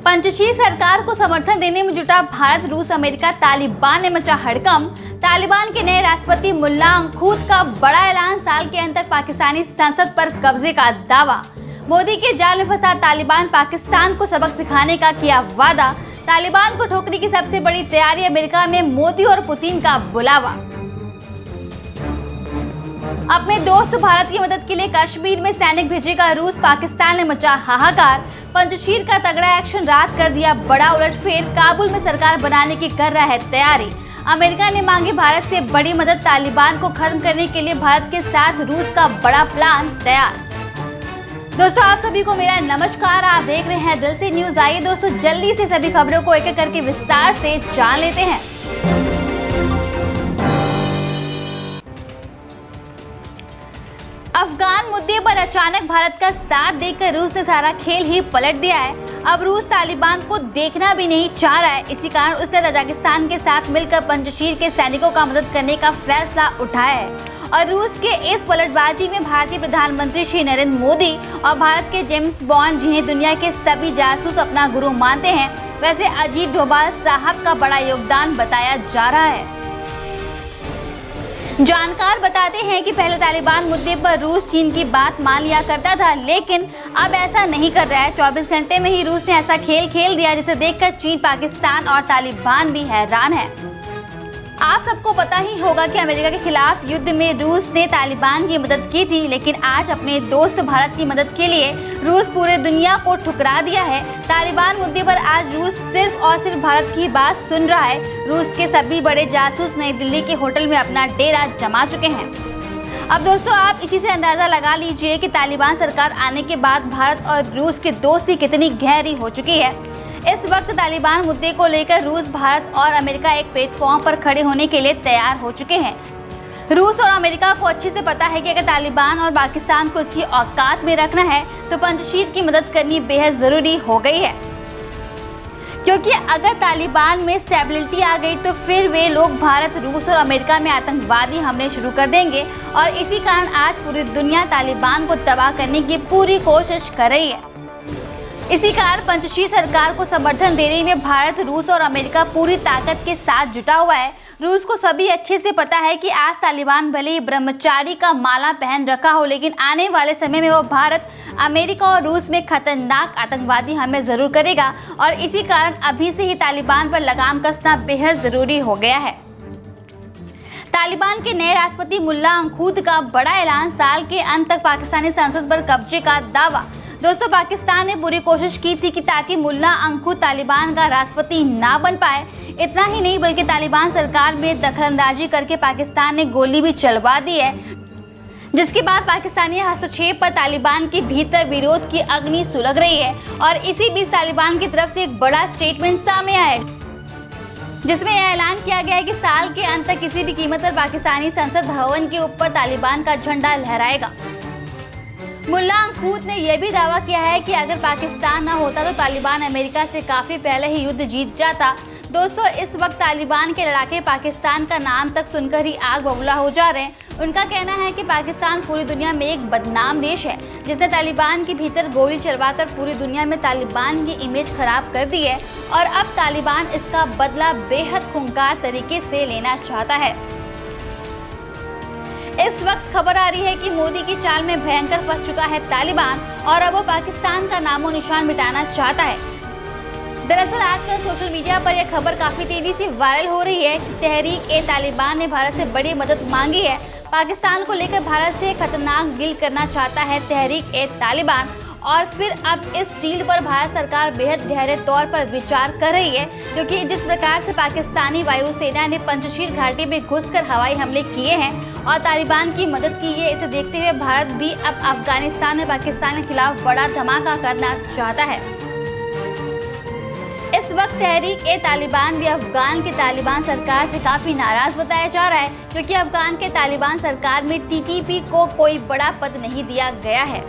पंचशील सरकार को समर्थन देने में जुटा भारत, रूस, अमेरिका, तालिबान ने मचा हड़कंप। तालिबान के नए राष्ट्रपति मुल्ला अंखूत का बड़ा ऐलान, साल के अंत तक पाकिस्तानी संसद पर कब्जे का दावा। मोदी के जाल में फंसा तालिबान, पाकिस्तान को सबक सिखाने का किया वादा। तालिबान को ठोकने की सबसे बड़ी तैयारी, अमेरिका में मोदी और पुतिन का बुलावा। अपने दोस्त भारत की मदद के लिए कश्मीर में सैनिक भेजेगा रूस, पाकिस्तान ने मचा हाहाकार। पंचशील का तगड़ा एक्शन, रात कर दिया बड़ा उलटफेर, काबुल में सरकार बनाने की कर रहा है तैयारी। अमेरिका ने मांगी भारत से बड़ी मदद, तालिबान को खत्म करने के लिए भारत के साथ रूस का बड़ा प्लान तैयार। दोस्तों, आप सभी को मेरा नमस्कार, आप देख रहे हैं दिल से न्यूज। आइए दोस्तों, जल्दी से सभी खबरों को एक एक करके विस्तार से जान लेते हैं। अफगान मुद्दे पर अचानक भारत का साथ देकर रूस ने सारा खेल ही पलट दिया है। अब रूस तालिबान को देखना भी नहीं चाह रहा है। इसी कारण उसने तजाकिस्तान के साथ मिलकर पंचशील के सैनिकों का मदद करने का फैसला उठाया है। और रूस के इस पलटबाजी में भारतीय प्रधानमंत्री श्री नरेंद्र मोदी और भारत के जेम्स बॉन्ड, जिन्हें दुनिया के सभी जासूस अपना गुरु मानते हैं, वैसे अजीत डोभाल साहब का बड़ा योगदान बताया जा रहा है। जानकार बताते हैं कि पहले तालिबान मुद्दे पर रूस चीन की बात मान लिया करता था, लेकिन अब ऐसा नहीं कर रहा है। 24 घंटे में ही रूस ने ऐसा खेल खेल दिया जिसे देखकर चीन, पाकिस्तान और तालिबान भी हैरान है। आप सबको पता ही होगा कि अमेरिका के खिलाफ युद्ध में रूस ने तालिबान की मदद की थी, लेकिन आज अपने दोस्त भारत की मदद के लिए रूस पूरे दुनिया को ठुकरा दिया है। तालिबान मुद्दे पर आज रूस सिर्फ और सिर्फ भारत की बात सुन रहा है। रूस के सभी बड़े जासूस नई दिल्ली के होटल में अपना डेरा जमा चुके हैं। अब दोस्तों, आप इसी से अंदाजा लगा लीजिए कि तालिबान सरकार आने के बाद भारत और रूस की दोस्ती कितनी गहरी हो चुकी है। इस वक्त तालिबान मुद्दे को लेकर रूस, भारत और अमेरिका एक प्लेटफॉर्म पर खड़े होने के लिए तैयार हो चुके हैं। रूस और अमेरिका को अच्छे से पता है कि अगर तालिबान और पाकिस्तान को इसी औकात में रखना है तो पंचशील की मदद करनी बेहद जरूरी हो गई है, क्योंकि अगर तालिबान में स्टेबिलिटी आ गई तो फिर वे लोग भारत, रूस और अमेरिका में आतंकवादी हमले शुरू कर देंगे। और इसी कारण आज पूरी दुनिया तालिबान को तबाह करने की पूरी कोशिश कर रही है। इसी कारण पंचशील सरकार को समर्थन देने में भारत, रूस और अमेरिका पूरी ताकत के साथ जुटा हुआ है। रूस को सभी अच्छे से पता है कि आज तालिबान भले ही ब्रह्मचारी का माला पहन रखा हो, लेकिन आने वाले समय में वो भारत, अमेरिका और रूस में खतरनाक आतंकवादी हमले जरूर करेगा। और इसी कारण अभी से ही तालिबान पर लगाम कसना बेहद जरूरी हो गया है। तालिबान के नए राष्ट्रपति मुल्ला अंखूत का बड़ा ऐलान, साल के अंत तक पाकिस्तानी संसद पर कब्जे का दावा। दोस्तों, पाकिस्तान ने पूरी कोशिश की थी कि ताकि मुल्ला अंखूत तालिबान का राष्ट्रपति ना बन पाए। इतना ही नहीं बल्कि तालिबान सरकार में दखलंदाजी करके पाकिस्तान ने गोली भी चलवा दी है, जिसके बाद पाकिस्तानी हस्तक्षेप पर तालिबान के भीतर विरोध की अग्नि सुलग रही है। और इसी बीच तालिबान की तरफ से एक बड़ा स्टेटमेंट सामने आया है, जिसमें यह ऐलान किया गया है कि साल के अंत तक किसी भी कीमत पर पाकिस्तानी संसद भवन के ऊपर तालिबान का झंडा लहराएगा। मुल्ला अंखूत ने यह भी दावा किया है कि अगर पाकिस्तान न होता तो तालिबान अमेरिका से काफी पहले ही युद्ध जीत जाता। दोस्तों, इस वक्त तालिबान के लड़ाके पाकिस्तान का नाम तक सुनकर ही आग बबूला हो जा रहे हैं। उनका कहना है कि पाकिस्तान पूरी दुनिया में एक बदनाम देश है, जिसने तालिबान के भीतर गोली चलवाकर पूरी दुनिया में तालिबान की इमेज खराब कर दी है। और अब तालिबान इसका बदला बेहद खूंखार तरीके से लेना चाहता है। इस वक्त खबर आ रही है कि मोदी की चाल में भयंकर फंस चुका है तालिबान और अब वो पाकिस्तान का नामो निशान मिटाना चाहता है। दरअसल आजकल सोशल मीडिया पर यह खबर काफी तेजी से वायरल हो रही है कि तहरीक-ए-तालिबान ने भारत से बड़ी मदद मांगी है। पाकिस्तान को लेकर भारत से खतरनाक डील करना चाहता है तहरीक-ए-तालिबान। और फिर अब इस डील पर भारत सरकार बेहद गहरे तौर पर विचार कर रही है, क्योंकि जिस प्रकार से पाकिस्तानी वायुसेना ने पंचशील घाटी में घुसकर हवाई हमले किए हैं और तालिबान की मदद की है, इसे देखते हुए भारत भी अब अफगानिस्तान में पाकिस्तान के खिलाफ बड़ा धमाका करना चाहता है। इस वक्त तहरीक-ए-तालिबान भी अफगान के तालिबान सरकार से काफी नाराज बताया जा रहा है, क्योंकि अफगान के तालिबान सरकार में टीटीपी को कोई बड़ा पद नहीं दिया गया है।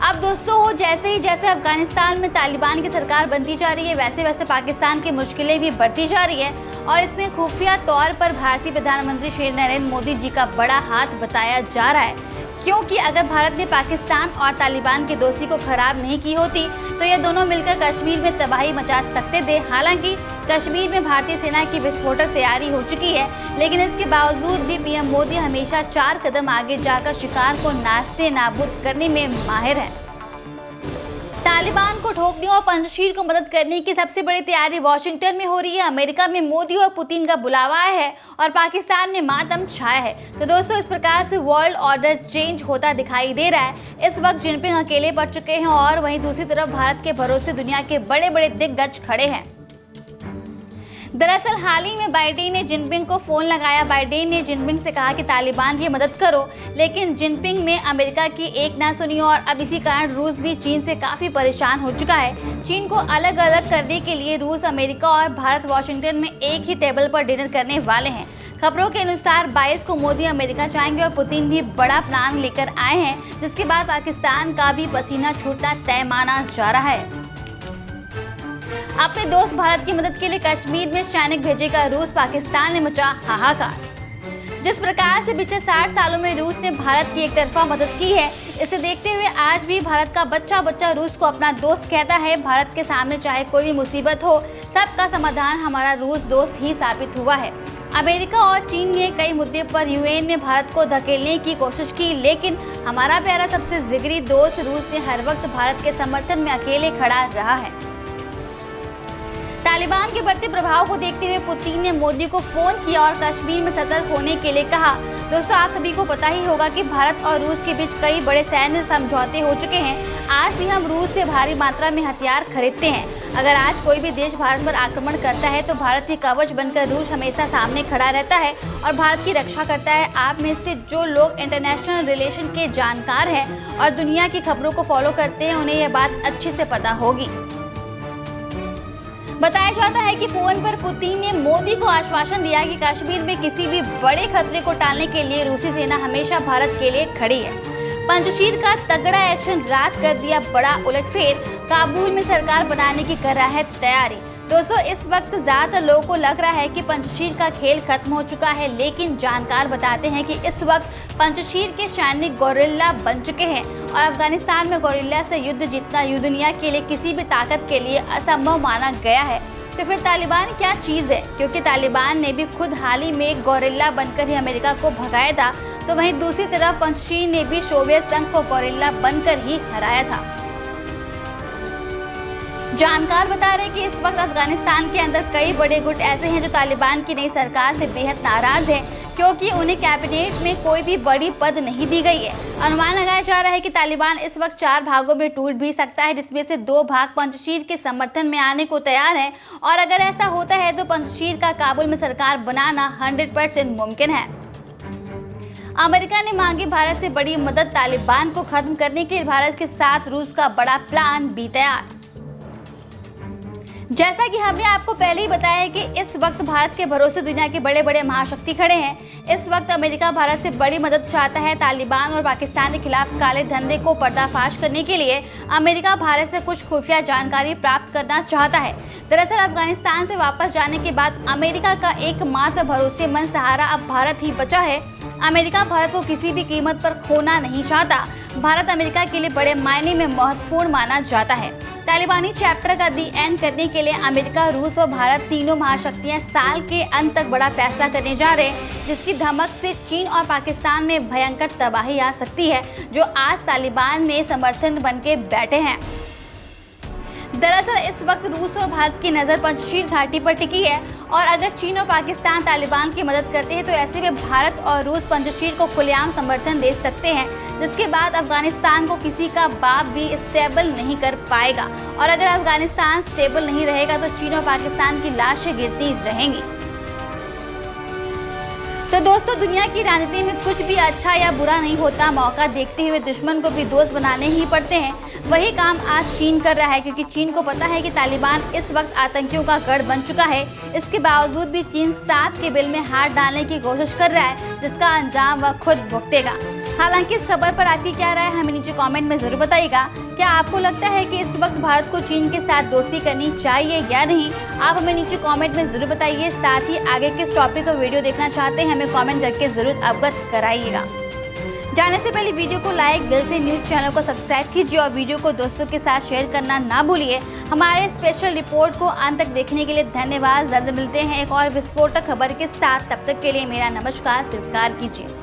अब दोस्तों, जैसे अफगानिस्तान में तालिबान की सरकार बनती जा रही है, वैसे वैसे पाकिस्तान की मुश्किलें भी बढ़ती जा रही है। और इसमें खुफिया तौर पर भारतीय प्रधानमंत्री श्री नरेंद्र मोदी जी का बड़ा हाथ बताया जा रहा है। क्योंकि अगर भारत ने पाकिस्तान और तालिबान की दोस्ती को खराब नहीं की होती तो ये दोनों मिलकर कश्मीर में तबाही मचा सकते थे। हालांकि कश्मीर में भारतीय सेना की विस्फोटक तैयारी हो चुकी है, लेकिन इसके बावजूद भी पीएम मोदी हमेशा 4 कदम आगे जाकर शिकार को नाश्ते नाबूद करने में माहिर है। तालिबान को ठोकने और पंजशीर को मदद करने की सबसे बड़ी तैयारी वॉशिंगटन में हो रही है। अमेरिका में मोदी और पुतिन का बुलावा आया है और पाकिस्तान में मातम छाया है। तो दोस्तों, इस प्रकार से वर्ल्ड ऑर्डर चेंज होता दिखाई दे रहा है। इस वक्त जिनपिंग अकेले पड़ चुके हैं और वहीं दूसरी तरफ भारत के भरोसे दुनिया के बड़े बड़े दिग्गज खड़े हैं। दरअसल हाल ही में बाइडेन ने जिनपिंग को फोन लगाया। बाइडेन ने जिनपिंग से कहा कि तालिबान की मदद करो, लेकिन जिनपिंग ने अमेरिका की एक ना सुनी और अब इसी कारण रूस भी चीन से काफी परेशान हो चुका है। चीन को अलग अलग करने के लिए रूस, अमेरिका और भारत वॉशिंगटन में एक ही टेबल पर डिनर करने वाले हैं। खबरों के अनुसार 22 को मोदी अमेरिका जाएंगे और पुतिन भी बड़ा प्लान लेकर आए हैं, जिसके बाद पाकिस्तान का भी पसीना छूटना तय माना जा रहा है। अपने दोस्त भारत की मदद के लिए कश्मीर में सैनिक भेजेगा रूस, पाकिस्तान ने मचा हाहाकार। जिस प्रकार से पिछले 60 सालों में रूस ने भारत की एक तरफा मदद की है, इसे देखते हुए आज भी भारत का बच्चा बच्चा रूस को अपना दोस्त कहता है। भारत के सामने चाहे कोई भी मुसीबत हो, सबका समाधान हमारा रूस दोस्त ही साबित हुआ है। अमेरिका और चीन ने कई मुद्दे पर यूएन में भारत को धकेलने की कोशिश की, लेकिन हमारा प्यारा सबसे जिगरी दोस्त रूस ने हर वक्त भारत के समर्थन में अकेले खड़ा रहा है। तालिबान के बढ़ते प्रभाव को देखते हुए पुतिन ने मोदी को फोन किया और कश्मीर में सतर्क होने के लिए कहा। दोस्तों, आप सभी को पता ही होगा कि भारत और रूस के बीच कई बड़े सैन्य समझौते हो चुके हैं। आज भी हम रूस से भारी मात्रा में हथियार खरीदते हैं। अगर आज कोई भी देश भारत पर आक्रमण करता है तो भारत की कवच बनकर रूस हमेशा सामने खड़ा रहता है और भारत की रक्षा करता है। आप में से जो लोग इंटरनेशनल रिलेशन के जानकार हैं और दुनिया की खबरों को फॉलो करते हैं, उन्हें यह बात अच्छे से पता होगी। बताया जाता है कि फोन पर पुतिन ने मोदी को आश्वासन दिया कि कश्मीर में किसी भी बड़े खतरे को टालने के लिए रूसी सेना हमेशा भारत के लिए खड़ी है। पंजशीर का तगड़ा एक्शन रात कर दिया बड़ा उलटफेर, काबुल में सरकार बनाने की कर रहा है तैयारी। दोस्तों, इस वक्त ज्यादातर लोगों को लग रहा है कि पंजशीर का खेल खत्म हो चुका है, लेकिन जानकार बताते हैं कि इस वक्त पंजशीर के सैनिक गोरिल्ला बन चुके हैं और अफगानिस्तान में गोरिल्ला से युद्ध जीतना दुनिया के लिए किसी भी ताकत के लिए असंभव माना गया है। तो फिर तालिबान क्या चीज है? क्योंकि तालिबान ने भी खुद हाल ही में गोरिल्ला बनकर ही अमेरिका को भगाया था, तो वहीं दूसरी तरफ पंजशीर ने भी सोवियत संघ को गोरिल्ला बनकर ही हराया था। जानकार बता रहे कि इस वक्त अफगानिस्तान के अंदर कई बड़े गुट ऐसे हैं जो तालिबान की नई सरकार से बेहद नाराज हैं, क्योंकि उन्हें कैबिनेट में कोई भी बड़ी पद नहीं दी गई है। अनुमान लगाया जा रहा है कि तालिबान इस वक्त 4 भागों में टूट भी सकता है, जिसमें से 2 भाग पंजशीर के समर्थन में आने को तैयार हैं और अगर ऐसा होता है तो पंजशीर का काबुल में सरकार बनाना 100% मुमकिन है। अमेरिका ने मांगी भारत से बड़ी मदद। तालिबान को खत्म करने के लिए भारत के साथ रूस का बड़ा प्लान भी तैयार। जैसा कि हमने आपको पहले ही बताया है कि इस वक्त भारत के भरोसे दुनिया के बड़े बड़े महाशक्ति खड़े हैं। इस वक्त अमेरिका भारत से बड़ी मदद चाहता है। तालिबान और पाकिस्तान के खिलाफ काले धंधे को पर्दाफाश करने के लिए अमेरिका भारत से कुछ खुफिया जानकारी प्राप्त करना चाहता है। दरअसल अफगानिस्तान से वापस जाने के बाद अमेरिका का एकमात्र भरोसेमंद सहारा अब भारत ही बचा है। अमेरिका भारत को किसी भी कीमत पर खोना नहीं चाहता। भारत अमेरिका के लिए बड़े मायने में महत्वपूर्ण माना जाता है। तालिबानी चैप्टर का दी एंड करने के लिए अमेरिका, रूस और भारत तीनों महाशक्तियां साल के अंत तक बड़ा फैसला करने जा रहे हैं, जिसकी धमक से चीन और पाकिस्तान में भयंकर तबाही आ सकती है, जो आज तालिबान में समर्थन बन के बैठे हैं। दरअसल इस वक्त रूस और भारत की नज़र पंजशीर घाटी पर टिकी है और अगर चीन और पाकिस्तान तालिबान की मदद करते हैं तो ऐसे में भारत और रूस पंजशीर को खुलेआम समर्थन दे सकते हैं, जिसके बाद अफगानिस्तान को किसी का बाप भी स्टेबल नहीं कर पाएगा और अगर अफगानिस्तान स्टेबल नहीं रहेगा तो चीन और पाकिस्तान की लाशें गिरती रहेंगी। तो दोस्तों, दुनिया की राजनीति में कुछ भी अच्छा या बुरा नहीं होता। मौका देखते हुए दुश्मन को भी दोस्त बनाने ही पड़ते हैं। वही काम आज चीन कर रहा है, क्योंकि चीन को पता है कि तालिबान इस वक्त आतंकियों का गढ़ बन चुका है। इसके बावजूद भी चीन सांप के बिल में हाथ डालने की कोशिश कर रहा है, जिसका अंजाम वह खुद भुगतेगा। हालांकि इस खबर पर आपकी क्या राय है, हमें नीचे कमेंट में जरूर बताइएगा। क्या आपको लगता है कि इस वक्त भारत को चीन के साथ दोस्ती करनी चाहिए या नहीं? आप हमें नीचे कमेंट में जरूर बताइए। साथ ही आगे किस टॉपिक का वीडियो देखना चाहते हैं हमें कमेंट करके जरूर अवगत कराइएगा। जाने से पहले वीडियो को लाइक, दिल से न्यूज चैनल को सब्सक्राइब कीजिए और वीडियो को दोस्तों के साथ शेयर करना ना भूलिए। हमारे स्पेशल रिपोर्ट को अंत तक देखने के लिए धन्यवाद। जल्द मिलते हैं एक और विस्फोटक खबर के साथ, तब तक के लिए मेरा नमस्कार स्वीकार कीजिए।